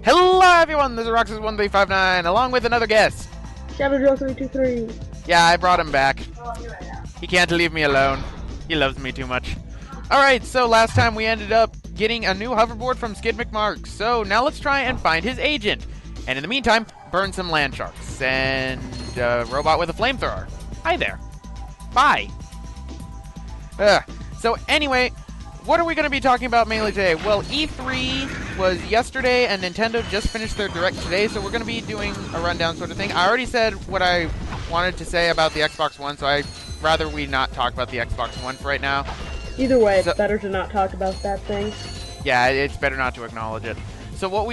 Hello everyone, this is Roxas1359, along with another guest. Shadow0323. Yeah, I brought him back. He can't leave me alone. He loves me too much. Alright, so last time we ended up getting a new hoverboard from Skid McMark, so now let's try and find his agent. And in the meantime, burn some land sharks and a robot with a flamethrower. Hi there. Bye. So anyway, what are we going to be talking about mainly today? Well, E3 was yesterday, and Nintendo just finished their Direct today, so we're going to be doing a rundown sort of thing. I already said what I wanted to say about the Xbox One, so I'd rather we not talk about the Xbox One for right now. Either way, it's better to not talk about that thing. Yeah, it's better not to acknowledge it. So what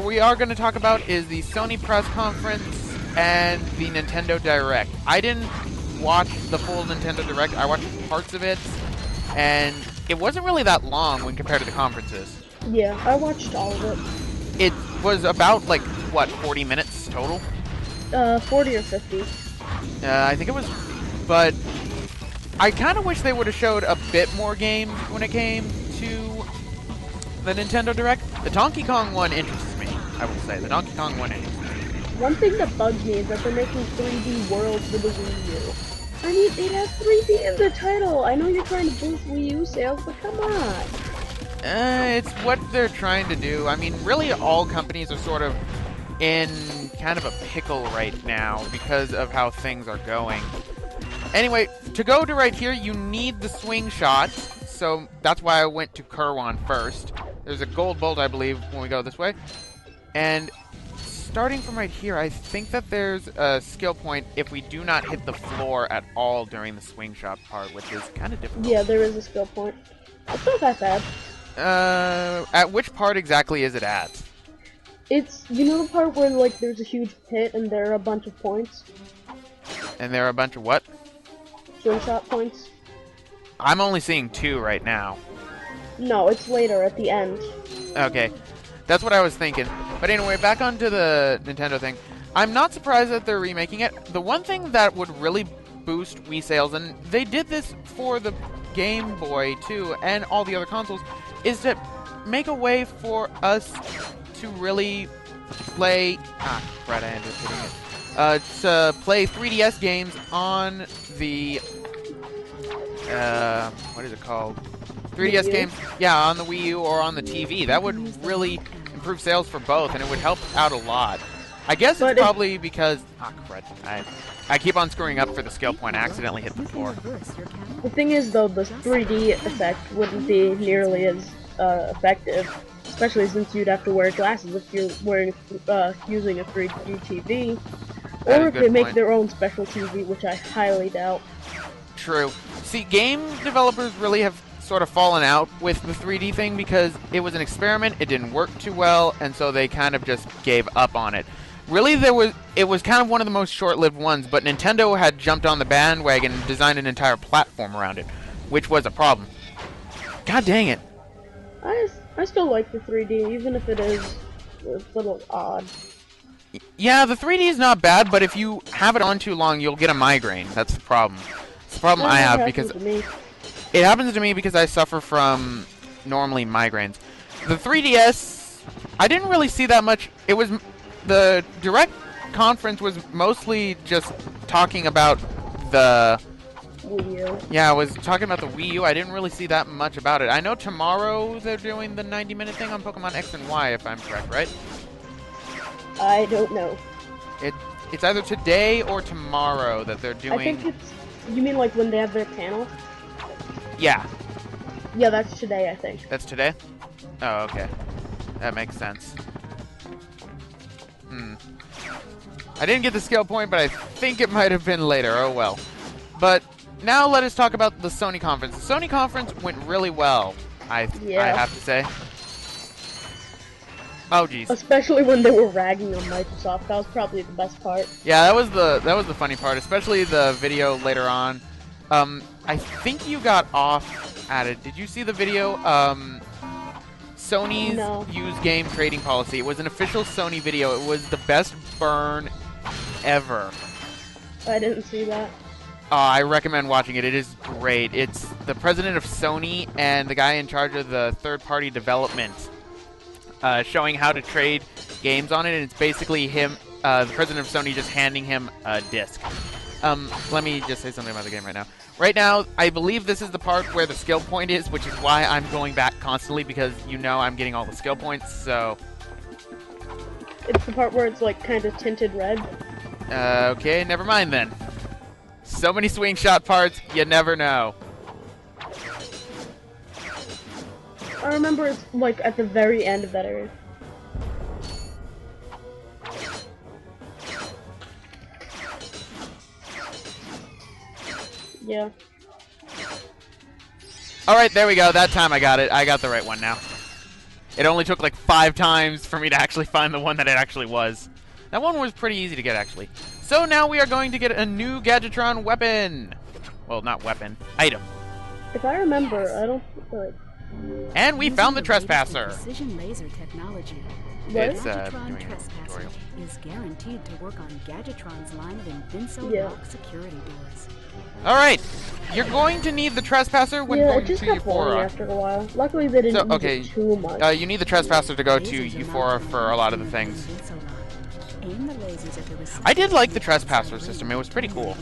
we are going to talk about is the Sony press conference and the Nintendo Direct. I didn't watch the full Nintendo Direct. I watched parts of it, and it wasn't really that long when compared to the conferences. Yeah, I watched all of it. It was about, like, what, 40 minutes total? 40 or 50. I think it was, but I kind of wish they would have showed a bit more games when it came to the Nintendo Direct. The Donkey Kong one interests me, I will say. The Donkey Kong one interests me. One thing that bugs me is that they're making 3D worlds for the Wii U. I mean, it has 3D in the title. I know you're trying to boost Wii U sales, but come on. It's what they're trying to do. I mean, really all companies are sort of in kind of a pickle right now because of how things are going. Anyway, to go to right here, you need the swing shot, so that's why I went to Kirwan first. There's a gold bolt, I believe, when we go this way. And starting from right here, I think that there's a skill point if we do not hit the floor at all during the swing shot part, which is kind of difficult. Yeah, there is a skill point. It's not that bad. At which part exactly is it at? It's, you know the part where, like, there's a huge pit and there are a bunch of points? And there are a bunch of what? Swing shot points? I'm only seeing 2 right now. No, it's later, at the end. Okay. That's what I was thinking. But anyway, back onto the Nintendo thing. I'm not surprised that they're remaking it. The one thing that would really boost Wii sales, and they did this for the Game Boy too, and all the other consoles, is to make a way for us to really play... Right, I ended up hitting it. To play 3DS games on the... what is it called? 3DS games, yeah, on the Wii U or on the TV. That would really improve sales for both, and it would help out a lot. I guess it's probably because... crud. I keep on screwing up for the skill point. I accidentally hit the floor. The thing is, though, the 3D effect wouldn't be nearly as effective, especially since you'd have to wear glasses if you're wearing using a 3D TV, or if they make their own special TV, which I highly doubt. True. See, game developers really have sort of fallen out with the 3D thing because it was an experiment, it didn't work too well, and so they kind of just gave up on it. Really, it was kind of one of the most short-lived ones, but Nintendo had jumped on the bandwagon and designed an entire platform around it, which was a problem. God dang it. I still like the 3D, even if it is a little odd. Yeah, the 3D is not bad, but if you have it on too long, you'll get a migraine. That's the problem. It's the problem I have because... It happens to me because I suffer from, normally, migraines. The 3DS, I didn't really see that much. It was... The Direct conference was mostly just talking about the... Wii U. Yeah, I was talking about the Wii U. I didn't really see that much about it. I know tomorrow they're doing the 90-minute thing on Pokemon X and Y, if I'm correct, right? I don't know. It's either today or tomorrow that they're doing... I think it's... You mean like when they have their panel? Yeah. Yeah, that's today, I think. That's today? Oh, okay. That makes sense. I didn't get the skill point, but I think it might have been later. Oh, well. But now let us talk about the Sony conference. The Sony conference went really well, I have to say. Oh, jeez. Especially when they were ragging on Microsoft. That was probably the best part. Yeah, that was the funny part, especially the video later on. I think you got off at it. Did you see the video? Sony's used game trading policy. It was an official Sony video. It was the best burn ever. I didn't see that. I recommend watching it. It is great. It's the president of Sony and the guy in charge of the third-party development showing how to trade games on it, and it's basically him, the president of Sony, just handing him a disc. Let me just say something about the game right now. Right now, I believe this is the part where the skill point is, which is why I'm going back constantly, because I'm getting all the skill points, so... It's the part where it's like kind of tinted red. Okay, never mind then. So many swing shot parts, you never know. I remember it's like at the very end of that area. Yeah. Alright, there we go. That time I got it. I got the right one now. It only took like 5 times for me to actually find the one that it actually was. That one was pretty easy to get, actually. So now we are going to get a new Gadgetron weapon. Well, not weapon. Item. If I remember, I don't like... And we found the Trespasser. Precision laser technology. It's Gadgetron doing a Trespasser tutorial. is guaranteed to work on Gadgetron's line of Invinso lock security doors. Alright, you're going to need the Trespasser when Yeah, it going just to got boring Euphora. after a while. Luckily, they didn't use Okay, it too much. you need the Trespasser to go to Euphora for a lot of the things. Aim the lasers at the receptors. I did like the Trespasser system, it was pretty cool.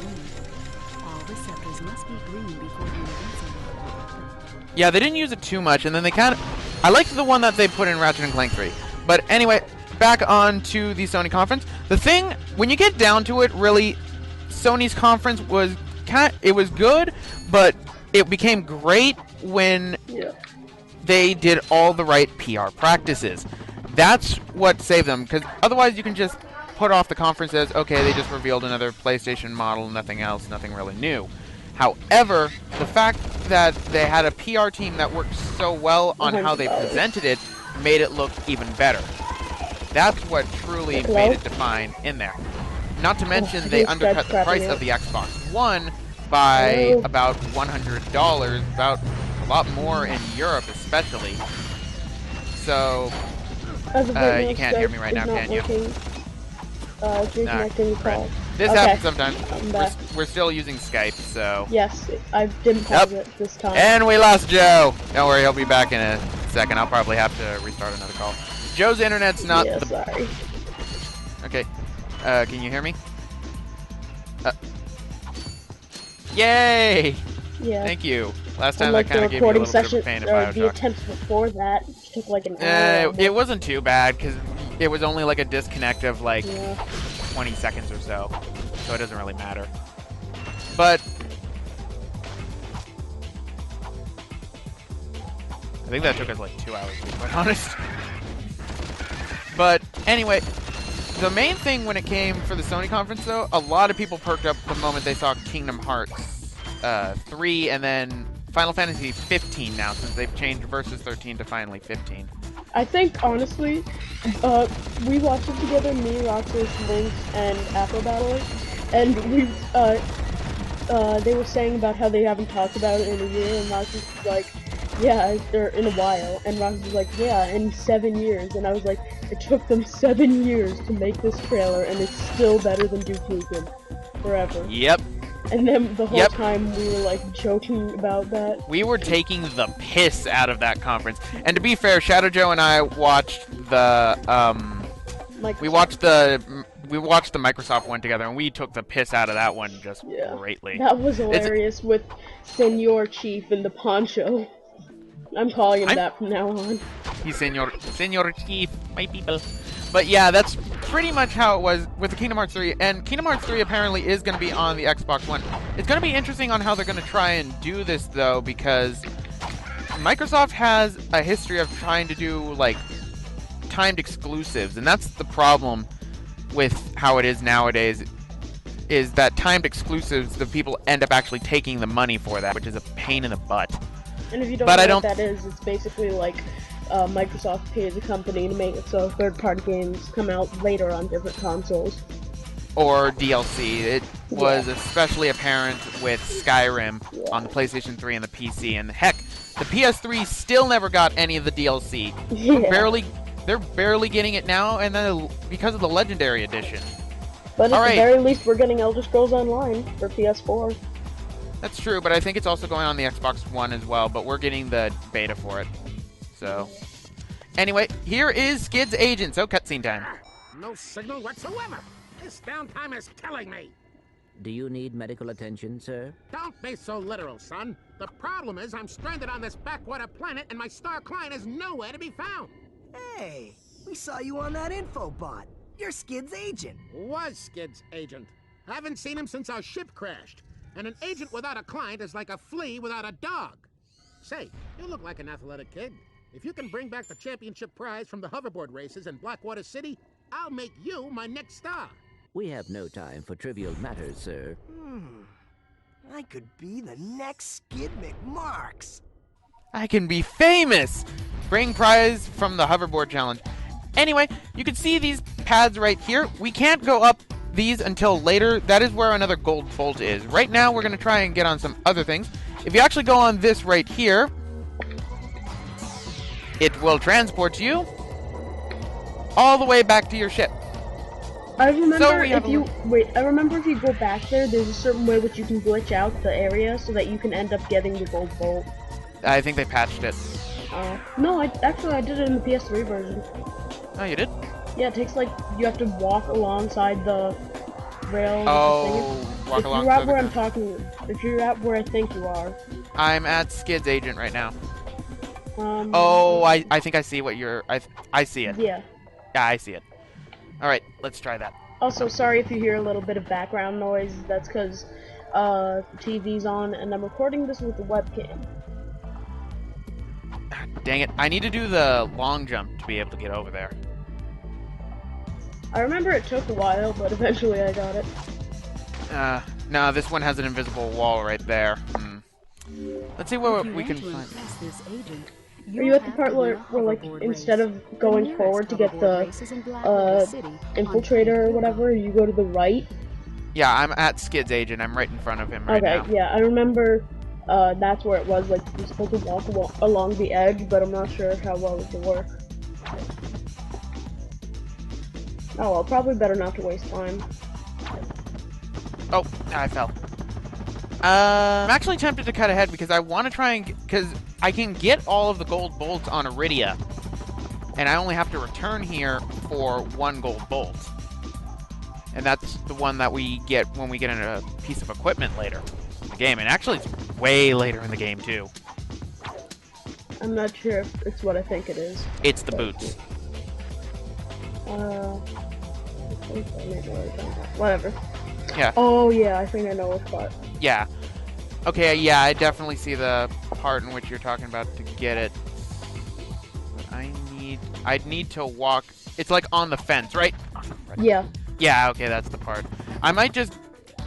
All receptors must be green before the Invinso lock. Yeah, they didn't use it too much, and then they kind of... I liked the one that they put in Ratchet & Clank 3. But anyway, back on to the Sony conference. The thing, when you get down to it, really, Sony's conference was it was good, but it became great when they did all the right PR practices. That's what saved them, because otherwise you can just put off the conference as, okay, they just revealed another PlayStation model, nothing else, nothing really new. However, the fact that they had a PR team that worked so well on how they presented it made it look even better. That's what truly made it define in there. Not to mention, they undercut the price of the Xbox One by about $100, about a lot more in Europe especially. So, you can't hear me right now, can you? This happens sometimes. We're still using Skype, so... Yes, I didn't pause it this time. And we lost Joe! Don't worry, he'll be back in a second. I'll probably have to restart another call. Joe's internet's not the... sorry. Okay. Can you hear me? Yay! Yeah. Thank you. Last time Like that kind of gave me a little bit of a pain in the Bioshock. attempts before that took like an hour. It wasn't too bad, because it was only like a disconnect of like 20 seconds or so. So it doesn't really matter. But... I think that took us like 2 hours, to be quite honest. But anyway, the main thing when it came for the Sony conference, though, a lot of people perked up the moment they saw Kingdom Hearts 3 and then Final Fantasy 15 now, since they've changed Versus 13 to finally 15. I think, honestly, we watched it together, me, Roxas, Lynx, and Afro Battler, and they were saying about how they haven't talked about it in a year, and Roxas was like, yeah, they're in a while, and Roxas was like, yeah, in 7 years, and I was like, it took them 7 years to make this trailer, and it's still better than Duke Nukem Forever. Yep. And then the whole time we were like joking about that. We were taking the piss out of that conference. And to be fair, Shadow Joe and I watched the we watched the Microsoft one together, and we took the piss out of that one just greatly. That was hilarious with Senor Chief in the poncho. I'm calling him that from now on. He's Senor Chief, my people. But yeah, that's pretty much how it was with the Kingdom Hearts 3, and Kingdom Hearts 3 apparently is going to be on the Xbox One. It's going to be interesting on how they're going to try and do this, though, because Microsoft has a history of trying to do, like, timed exclusives, and that's the problem with how it is nowadays, is that timed exclusives, the people end up actually taking the money for that, which is a pain in the butt. And if you don't know what that is, it's basically like Microsoft pays a company to make it so third-party games come out later on different consoles. Or DLC. It was especially apparent with Skyrim on the PlayStation 3 and the PC, and heck, the PS3 still never got any of the DLC. They're barely getting it now, and then because of the Legendary Edition. But at the very least, we're getting Elder Scrolls Online for PS4. That's true, but I think it's also going on the Xbox One as well, but we're getting the beta for it. So, Anyway, here is Skid's agent, so cutscene time. No signal whatsoever. This downtime is killing me. Do you need medical attention, sir? Don't be so literal, son. The problem is I'm stranded on this backwater planet and my star client is nowhere to be found. Hey, we saw you on that info bot. You're Skid's agent. Was Skid's agent. Haven't seen him since our ship crashed. And an agent without a client is like a flea without a dog. Say, you look like an athletic kid. If you can bring back the championship prize from the hoverboard races in Blackwater City, I'll make you my next star. We have no time for trivial matters, sir. I could be the next Skid McMarks. I can be famous! Bring prize from the hoverboard challenge. Anyway, you can see these pads right here. We can't go up these until later. That is where another gold bolt is. Right now, we're going to try and get on some other things. If you actually go on this right here, it will transport you all the way back to your ship. I remember So we have if you I remember if you go back there, there's a certain way which you can glitch out the area so that you can end up getting the gold bolt. I think they patched it. No, I did it in the PS3 version. Oh, you did? Yeah, it takes like you have to walk alongside the rail. Oh, walk if along. you're at where I'm talking, if you're at where I think you are. I'm at Skid's agent right now. Um. Oh, I think I see what you're. I see it. Yeah. Yeah, I see it. All right, let's try that. Also, sorry if you hear a little bit of background noise. That's because TV's on and I'm recording this with the webcam. Dang it! I need to do the long jump to be able to get over there. I remember it took a while, but eventually I got it. No, this one has an invisible wall right there. Let's see what we can find. Are you at the part where like, instead of going forward to get the infiltrator or whatever, you go to the right? Yeah, I'm at Skid's agent. I'm right in front of him right now. Okay, yeah, I remember that's where it was, like, you're supposed to walk along the edge, but I'm not sure how well it will work. Oh well, probably better not to waste time. Oh, I fell. I'm actually tempted to cut ahead because I want to try and because I can get all of the gold bolts on Iridia, and I only have to return here for one gold bolt, and that's the one that we get when we get in a piece of equipment later in the game, and actually it's way later in the game too. I'm not sure if it's what I think it is. It's the boots. Whatever. Yeah. Oh yeah, I think I know which part. Yeah. Okay, yeah, I definitely see the part in which you're talking about to get it. But I'd need to walk. It's like on the fence, right? Yeah. Yeah, okay, that's the part. I might just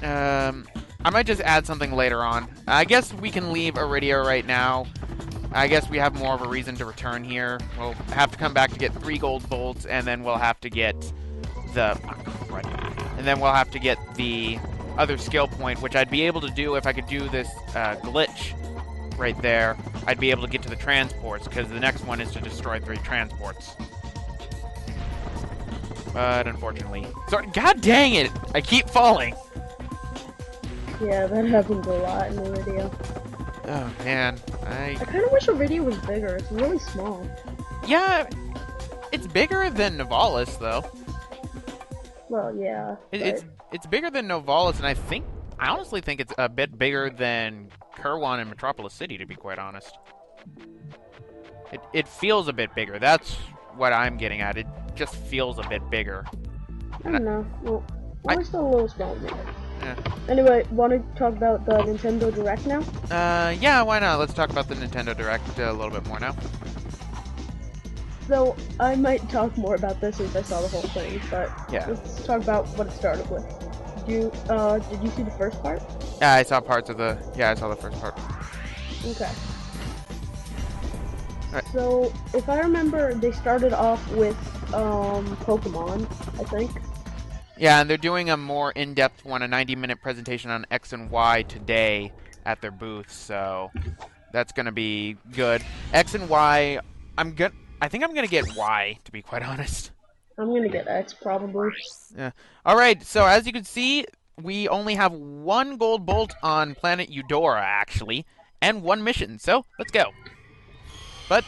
add something later on. I guess we can leave Iridia right now. I guess we have more of a reason to return here. We'll have to come back to get 3 gold bolts, and then we'll have to get the other skill point, which I'd be able to do if I could do this glitch right there. I'd be able to get to the transports, because the next one is to destroy 3 transports. But unfortunately... Sorry, god dang it! I keep falling! Yeah, that happens a lot in the video. Oh, man. I kind of wish a video was bigger. It's really small. Yeah, it's bigger than Novalis, though. Well, yeah. It's bigger than Novalis, and I honestly think it's a bit bigger than Kerwan and Metropolis City, to be quite honest. It feels a bit bigger. That's what I'm getting at. It just feels a bit bigger. I don't know. Well, we're still a little small, maybe. Yeah. Anyway, want to talk about the Nintendo Direct now? Yeah, why not? Let's talk about the Nintendo Direct a little bit more now. So, I might talk more about this since I saw the whole thing, but yeah. Let's talk about what it started with. Did you see the first part? Yeah, I saw parts of the... Yeah, I saw the first part. Okay. Right. So, if I remember, they started off with, Pokemon, I think. Yeah, and they're doing a more in-depth one, a 90-minute presentation on X and Y today at their booth, so that's gonna be good. X and Y, I think I'm gonna get Y, to be quite honest. I'm gonna get X, probably. Yeah. Alright, so as you can see, we only have 1 gold bolt on planet Eudora, actually, and 1 mission, so let's go. But,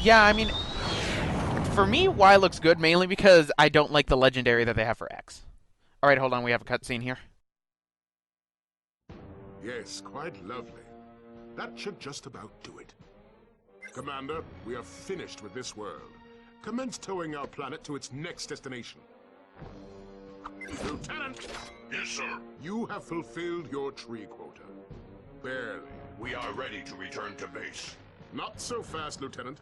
yeah, I mean, For me, Y looks good mainly because I don't like the legendary that they have for X. All right, hold on. We have a cutscene here. Yes, quite lovely. That should just about do it. Commander, we are finished with this world. Commence towing our planet to its next destination. Lieutenant! Yes, sir. You have fulfilled your tree quota. Barely. We are ready to return to base. Not so fast, Lieutenant.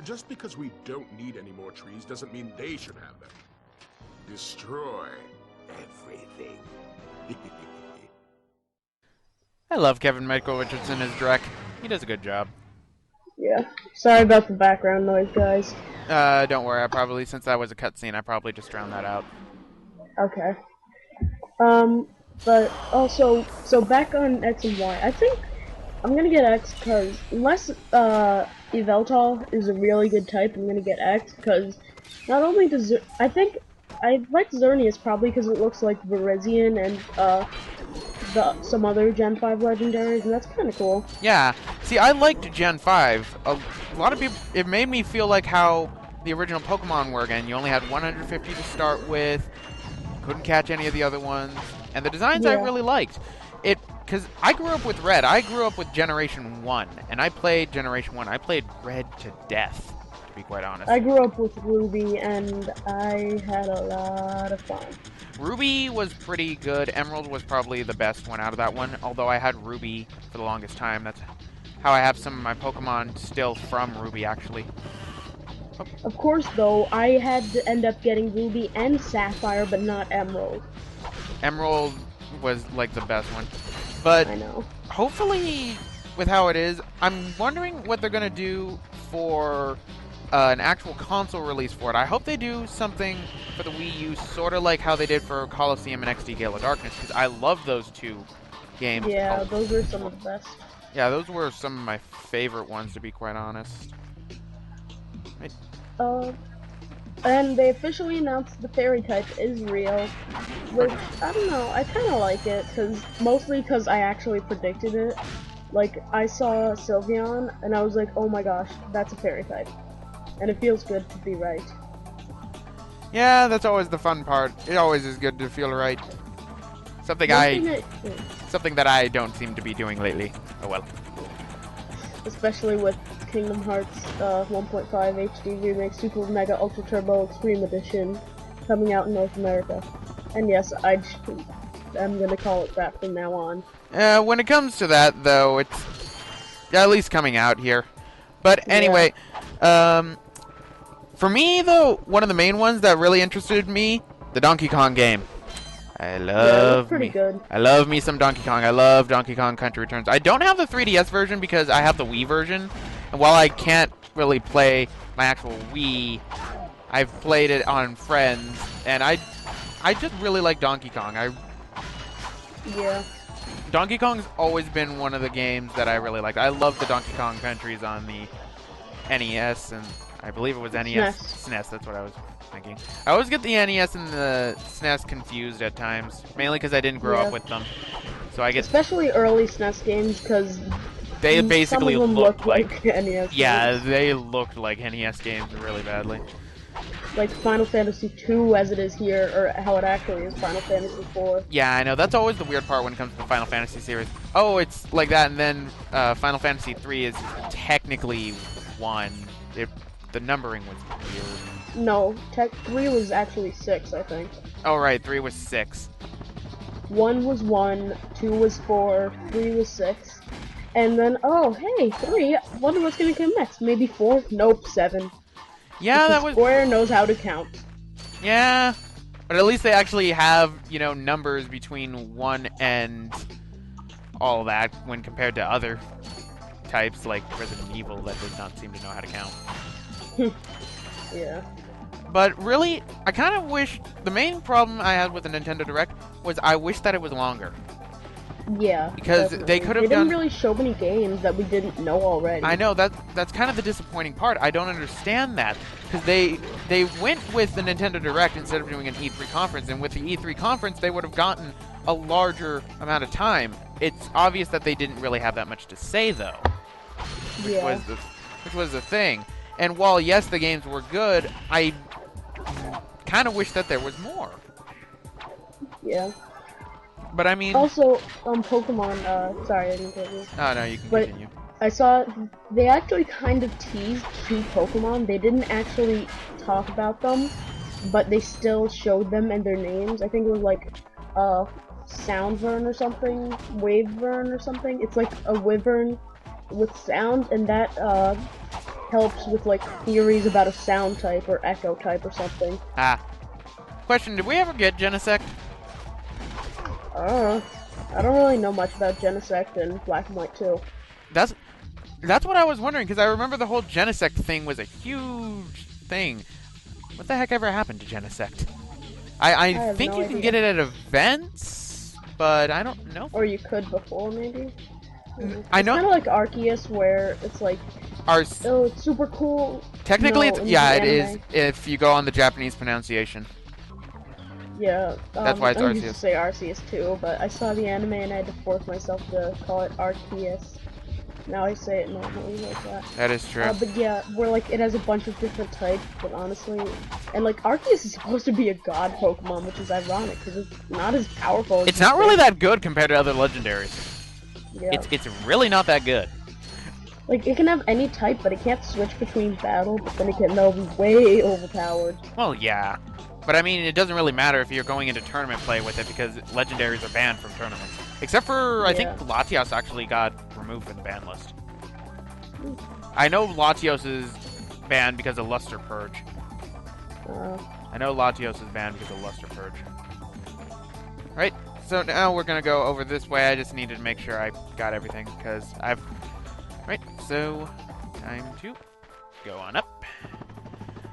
Just because we don't need any more trees doesn't mean they should have them. Destroy everything. I love Kevin Michael Richardson as Drek. He does a good job. Yeah. Sorry about the background noise, guys. Don't worry. Since that was a cutscene, I probably just drowned that out. Okay. But also, so back on X and Y, I think I'm gonna get X because unless Yveltal is a really good type, I'm gonna get X because not only does I think I like Xerneas probably because it looks like Virizion and some other Gen 5 legendaries, and that's kind of cool. Yeah. See, I liked Gen 5. A lot of people, it made me feel like how the original Pokemon were again. You only had 150 to start with. Couldn't catch any of the other ones. And the designs I really liked. Because I grew up with Red. I grew up with Generation 1. And I played Generation 1. I played Red to death, to be quite honest. I grew up with Ruby, and I had a lot of fun. Ruby was pretty good. Emerald was probably the best one out of that one. Although I had Ruby for the longest time. That's how I have some of my Pokemon still from Ruby, actually. Of course, though, I had to end up getting Ruby and Sapphire, but not Emerald. Emerald was like the best one. But I know. Hopefully, with how it is, I'm wondering what they're going to do for an actual console release for it. I hope they do something for the Wii U, sort of like how they did for Coliseum and XD Gale of Darkness, because I love those two games. Yeah, those were some of the best. Yeah, those were some of my favorite ones, to be quite honest. And they officially announced the fairy type is real, which, I don't know, I kind of like it, mostly because I actually predicted it. Like, I saw Sylveon, and I was like, oh my gosh, that's a fairy type. And it feels good to be right. Yeah, that's always the fun part. It always is good to feel right. Something that I don't seem to be doing lately. Oh well. Especially with Kingdom Hearts 1.5 HD Remake Super Mega Ultra Turbo Extreme Edition coming out in North America. And yes, I'm gonna call it that from now on. When it comes to that, though, it's at least coming out here. But anyway, for me, though, one of the main ones that really interested me, the Donkey Kong game. I love I love me some Donkey Kong. I love Donkey Kong Country Returns. I don't have the 3DS version because I have the Wii version. And while I can't really play my actual Wii, I've played it on friends, and I just really like Donkey Kong. Donkey Kong's always been one of the games that I really like. I love the Donkey Kong countries on the NES, and I believe it was NES. SNES, that's what I was thinking. I always get the NES and the SNES confused at times, mainly because I didn't grow up with them. So I get especially early SNES games because they basically looked like NES. Yeah, they looked like NES games really badly. Like Final Fantasy II as it is here, or how it actually is Final Fantasy IV. Yeah, I know. That's always the weird part when it comes to the Final Fantasy series. Oh, it's like that, and then Final Fantasy III is technically 1. The numbering was weird. No, 3 was actually 6, I think. Oh, right, 3 was 6. 1 was 1, 2 was 4, 3 was 6. And then, oh, hey, 3, wonder what's gonna come next. Maybe 4? Nope, 7. Yeah, because that was... Square knows how to count. Yeah, but at least they actually have, you know, numbers between 1 and all that when compared to other types like Resident Evil that does not seem to know how to count. Yeah. But really, I kind of wish... The main problem I had with the Nintendo Direct was I wish that it was longer. Yeah. Because definitely. they could have They didn't really show many games that we didn't know already. I know, that's kind of the disappointing part. I don't understand that. Because they went with the Nintendo Direct instead of doing an E3 conference. And with the E3 conference, they would have gotten a larger amount of time. It's obvious that they didn't really have that much to say, though. Which was the thing. And while, yes, the games were good, I kind of wish that there was more. Yeah. But I mean... Also, Pokemon, sorry, I didn't tell you. Oh, no, you can But continue. I saw they actually kind of teased 2 Pokemon. They didn't actually talk about them, but they still showed them and their names. I think it was like Soundvern or something, Wavevern or something. It's like a wyvern with sound, and that helps with like theories about a sound type or echo type or something. Ah. Question, did we ever get Genesect? I don't really know much about Genesect and Black and White 2. That's what I was wondering, because I remember the whole Genesect thing was a huge thing. What the heck ever happened to Genesect? I think no you can idea. get it at events, but I don't know. Or you could before, maybe? I know. It's kind of like Arceus, where it's like, oh, it's super cool. Technically, No, it's, in yeah, the it anime. is if you go on the Japanese pronunciation. Yeah, That's why it's I used to Arceus. say Arceus too, but I saw the anime and I had to force myself to call it Arceus. Now I say it normally like that. That is true. But yeah, where like it has a bunch of different types, but honestly, and like Arceus is supposed to be a god Pokemon, which is ironic because it's not as powerful. As It's not really that good compared to other legendaries. Yeah. It's really not that good. Like it can have any type, but it can't switch between battle. But then it can be way overpowered. Well, yeah. But I mean, it doesn't really matter if you're going into tournament play with it because legendaries are banned from tournaments. Except for, I think Latios actually got removed from the ban list. I know Latios is banned because of Luster Purge. I know Latios is banned because of Luster Purge. Right, so now we're going to go over this way. I just needed to make sure I got everything because I've... Right, so time to go on up.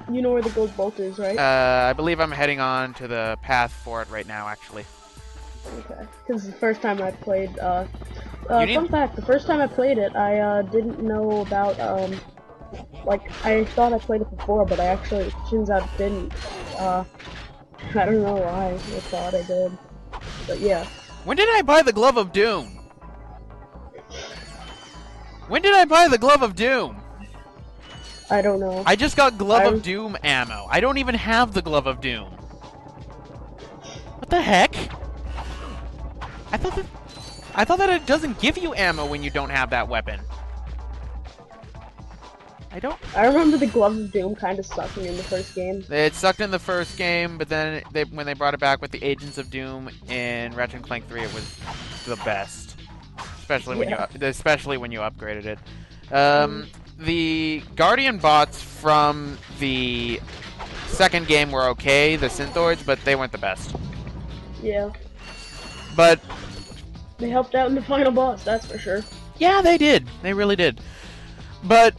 You know where the gold bolt is, right? I believe I'm heading on to the path for it right now, actually. Okay. Because the first time I played, fun fact, the first time I played it, I, didn't know about, like, I thought I played it before, but I actually, it turns out didn't. I don't know why I thought I did. But yeah. When did I buy the Glove of Doom? When did I buy the Glove of Doom? I don't know. I just got Glove of Doom ammo. I don't even have the Glove of Doom. What the heck? I thought that it doesn't give you ammo when you don't have that weapon. I remember the Glove of Doom kind of sucking in the first game. It sucked in the first game, but then when they brought it back with the Agents of Doom in Ratchet & Clank 3, it was the best. Especially when you upgraded it. The Guardian bots from the second game were okay, the Synthoids, but they weren't the best. Yeah. But they helped out in the final boss, that's for sure. Yeah, they did. They really did. But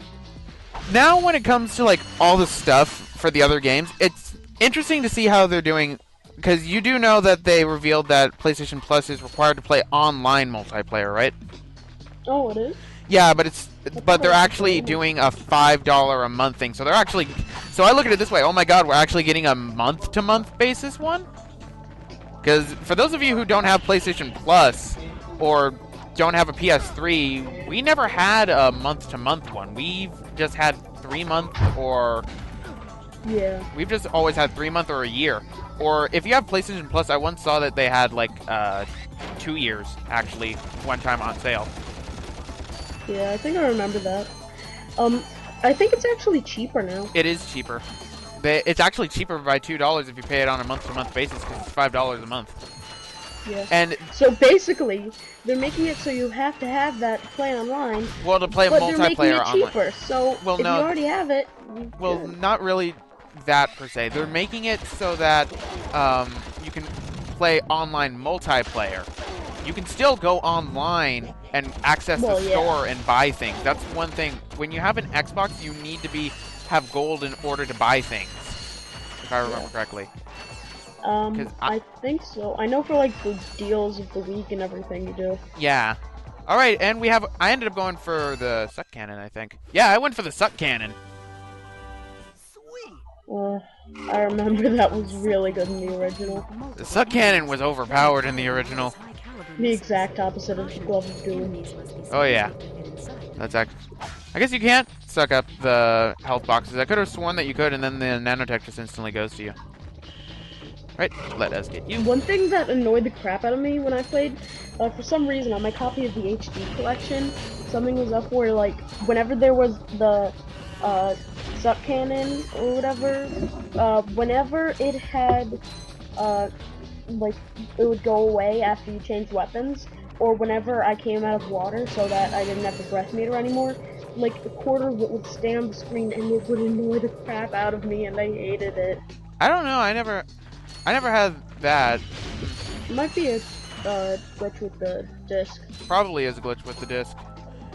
now when it comes to like all the stuff for the other games, it's interesting to see how they're doing, because you do know that they revealed that PlayStation Plus is required to play online multiplayer, right? Oh, it is? Yeah, but they're actually doing a $5 a month thing. So they're actually, so I look at it this way. Oh my God, we're actually getting a month-to-month basis one? Because for those of you who don't have PlayStation Plus or don't have a PS3, we never had a month-to-month one. We've just had 3-month or... Yeah. We've just always had 3-month or a year. Or if you have PlayStation Plus, I once saw that they had like 2 years, actually, one time on sale. Yeah, I think I remember that. I think it's actually cheaper now. It is cheaper. It's actually cheaper by $2 if you pay it on a month-to-month basis, because it's $5 a month. Yeah. And so basically, they're making it so you have to have that play online. Well, to play multiplayer online. But they're making it cheaper. So if you already have it. Well, not really that per se. They're making it so that you can play online multiplayer. You can still go online and access the store and buy things. That's one thing. When you have an Xbox, you need to have gold in order to buy things, if I remember correctly. I think so. I know for like the deals of the week and everything you do. Yeah. All right, and I ended up going for the Suck Cannon, I think. Yeah, I went for the Suck Cannon. I remember that was really good in the original. The Suck Cannon was overpowered in the original. The exact opposite of the Glove of Doom. Oh yeah. That's actually... I guess you can't suck up the health boxes. I could have sworn that you could, and then the nanotech just instantly goes to you. Right, let us get you. One thing that annoyed the crap out of me when I played, for some reason on my copy of the HD collection, something was up where like whenever there was the suck cannon or whatever, whenever it had like it would go away after you changed weapons, or whenever I came out of water so that I didn't have the breath meter anymore, like a quarter of it would stay on the screen and it would annoy the crap out of me and I hated it. I don't know, I never had that. It might be a glitch with the disc. Probably is a glitch with the disc.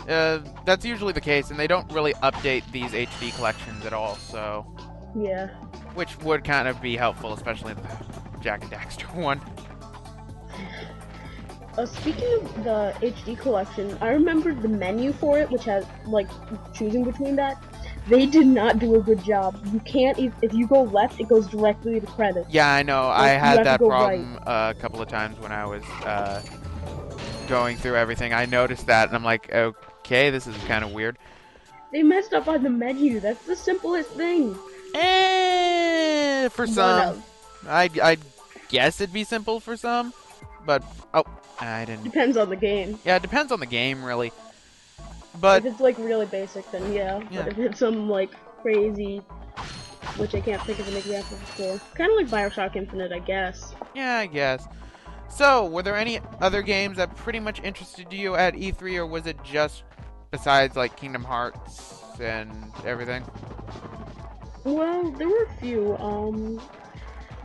That's usually the case, and they don't really update these HD collections at all, so... Yeah. Which would kind of be helpful, especially the Jak and Daxter one. Speaking of the HD collection, I remember the menu for it, which has, like, choosing between that. They did not do a good job. You can't, if you go left, it goes directly to credits. Yeah, I know. Like, I you had have that to go problem a couple of times when I was going through everything. I noticed that, and I'm like, okay, this is kind of weird. They messed up on the menu. That's the simplest thing. For some. I guess it'd be simple for some, but, oh, I didn't. Depends on the game. Yeah, it depends on the game, really. But if it's like really basic, then yeah. But if it's some like crazy, which I can't think of an example for, kind of like BioShock Infinite, I guess. Yeah, I guess. So, were there any other games that pretty much interested you at E3, or was it just besides like Kingdom Hearts and everything? Well, there were a few.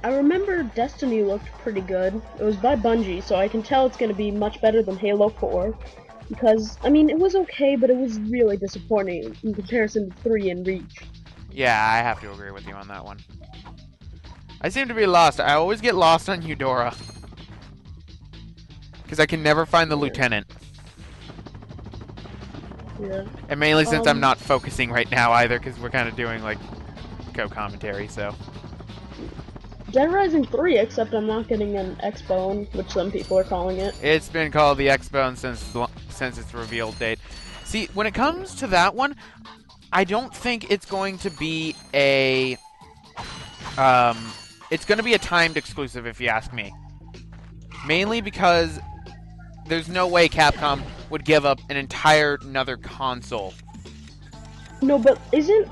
I remember Destiny looked pretty good. It was by Bungie, so I can tell it's going to be much better than Halo 4. Because, I mean, it was okay, but it was really disappointing in comparison to 3 and Reach. Yeah, I have to agree with you on that one. I seem to be lost. I always get lost on Eudora. Because I can never find the lieutenant. Yeah. And mainly since I'm not focusing right now either, because we're kind of doing, like, co-commentary, so... Dead Rising 3, except I'm not getting an X-Bone, which some people are calling it. It's been called the X-Bone since its reveal date. See, when it comes to that one, I don't think it's going to be a... it's going to be a timed exclusive, if you ask me. Mainly because there's no way Capcom would give up an entire another console. No, but isn't,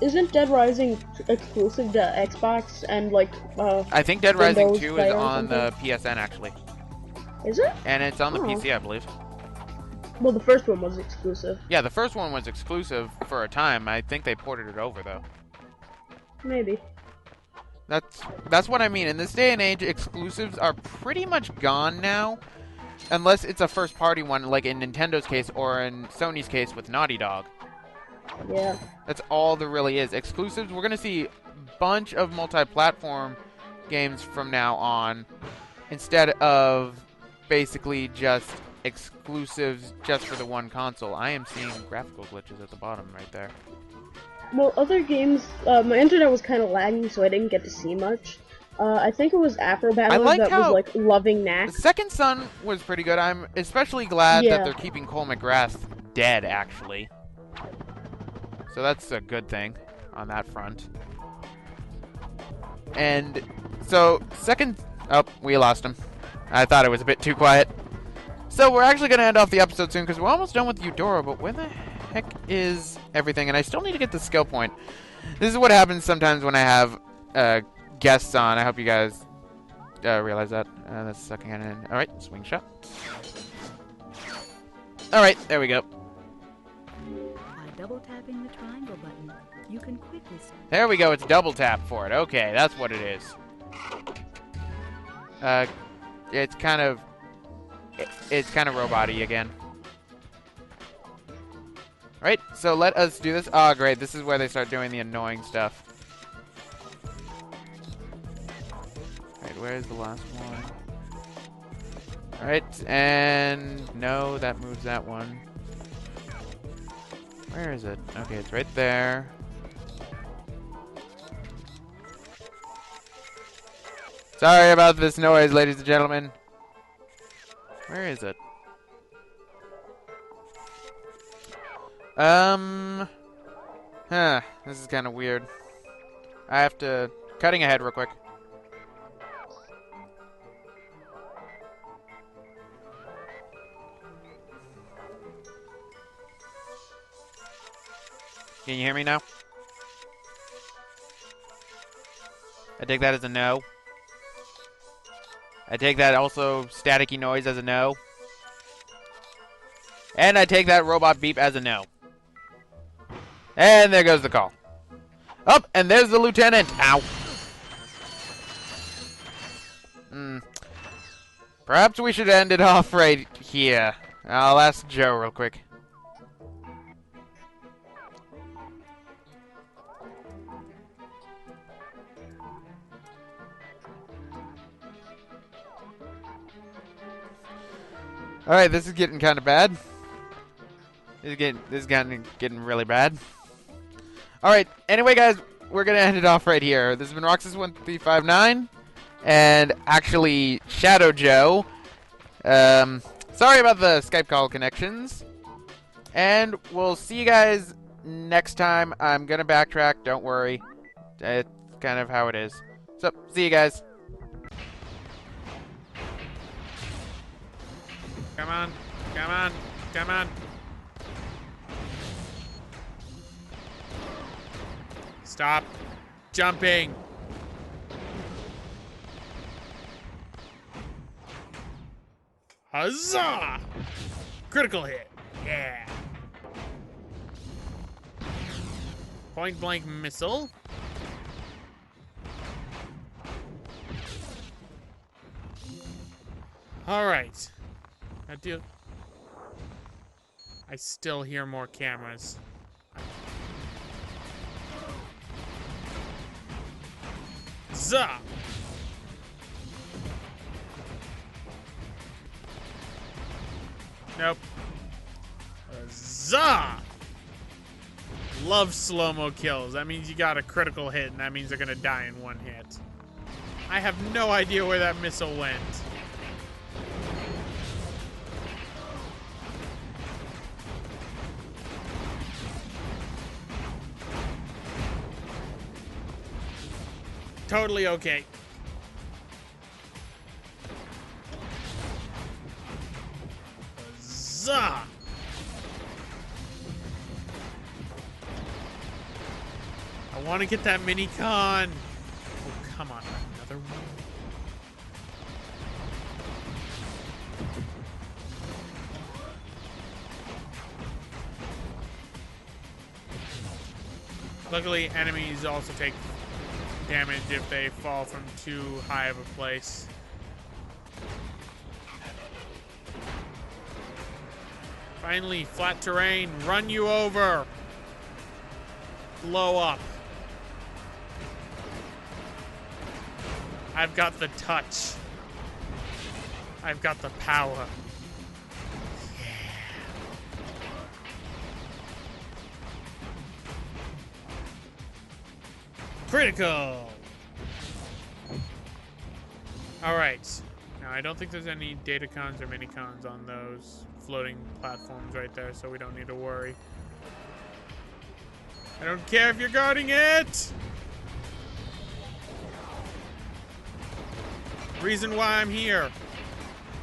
isn't Dead Rising exclusive to Xbox and, like, I think Dead Rising Windows 2 is Player or on the something? PSN, actually. Is it? And it's on the PC, I believe. Well, the first one was exclusive. Yeah, the first one was exclusive for a time. I think they ported it over, though. Maybe. That's what I mean. In this day and age, exclusives are pretty much gone now. Unless it's a first-party one, like in Nintendo's case, or in Sony's case with Naughty Dog. Yeah. That's all there really is. Exclusives, we're going to see a bunch of multi-platform games from now on, instead of basically just exclusives just for the one console. I am seeing graphical glitches at the bottom right there. Well, other games, my internet was kind of lagging, so I didn't get to see much. I think it was Afro Battle that was, like, loving Knack. The Second Son was pretty good. I'm especially glad that they're keeping Cole McGrath dead, actually. So that's a good thing on that front. And so, oh, we lost him. I thought it was a bit too quiet. So we're actually going to end off the episode soon because we're almost done with Eudora, but where the heck is everything? And I still need to get the skill point. This is what happens sometimes when I have guests on. I hope you guys realize that. That's sucking it in. Alright, swing shot. Alright, there we go. By double tapping the triangle button, you can quickly... There we go, it's double tap for it. Okay, that's what it is. It's kind of robot-y again. Alright, so let us do this. Oh, great, this is where they start doing the annoying stuff. Alright, where's the last one? Alright, and no, that moves that one. Where is it? Okay, it's right there. Sorry about this noise, ladies and gentlemen. Where is it? This is kind of weird. I have to... Cutting ahead real quick. Can you hear me now? I take that as a no. I take that also staticky noise as a no. And I take that robot beep as a no. And there goes the call. Up, and there's the lieutenant. Ow. Perhaps we should end it off right here. I'll ask Joe real quick. Alright, this is getting kind of bad. This is getting really bad. Alright, anyway guys, we're gonna end it off right here. This has been Roxas1359 and actually Shadow Joe. Sorry about the Skype call connections. And we'll see you guys next time. I'm gonna backtrack, don't worry. It's kind of how it is. So, see you guys. Come on, come on, come on. Stop jumping. Huzzah! Critical hit. Yeah. Point blank missile. All right. That deal. I still hear more cameras. Zah! Nope. Zah! Love slow-mo kills. That means you got a critical hit, and that means they're gonna die in one hit. I have no idea where that missile went. Totally okay. Huzzah! I want to get that mini-con. Oh, come on. Another one. Luckily, enemies also take damage if they fall from too high of a place. Finally, flat terrain, run you over. Blow up. I've got the touch. I've got the power. Critical! Alright. Now, I don't think there's any datacons or minicons on those floating platforms right there, so we don't need to worry. I don't care if you're guarding it! Reason why I'm here.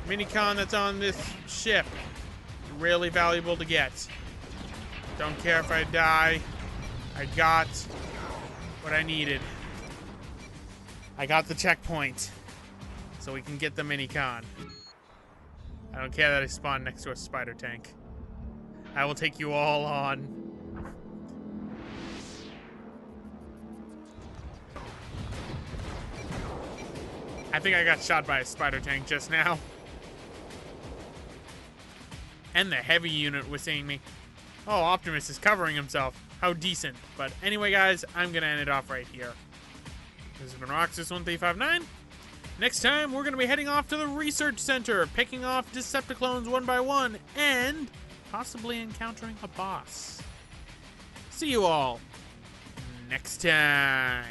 Minicon that's on this ship. Really valuable to get. Don't care if I die. I got what I needed. I got the checkpoint, so we can get the minicon. I don't care that I spawned next to a spider tank. I will take you all on. I think I got shot by a spider tank just now. And the heavy unit was seeing me. Oh, Optimus is covering himself. How decent. But anyway, guys, I'm going to end it off right here. This has been Roxas1359. Next time, we're going to be heading off to the research center, picking off Decepticlones one by one, and possibly encountering a boss. See you all next time.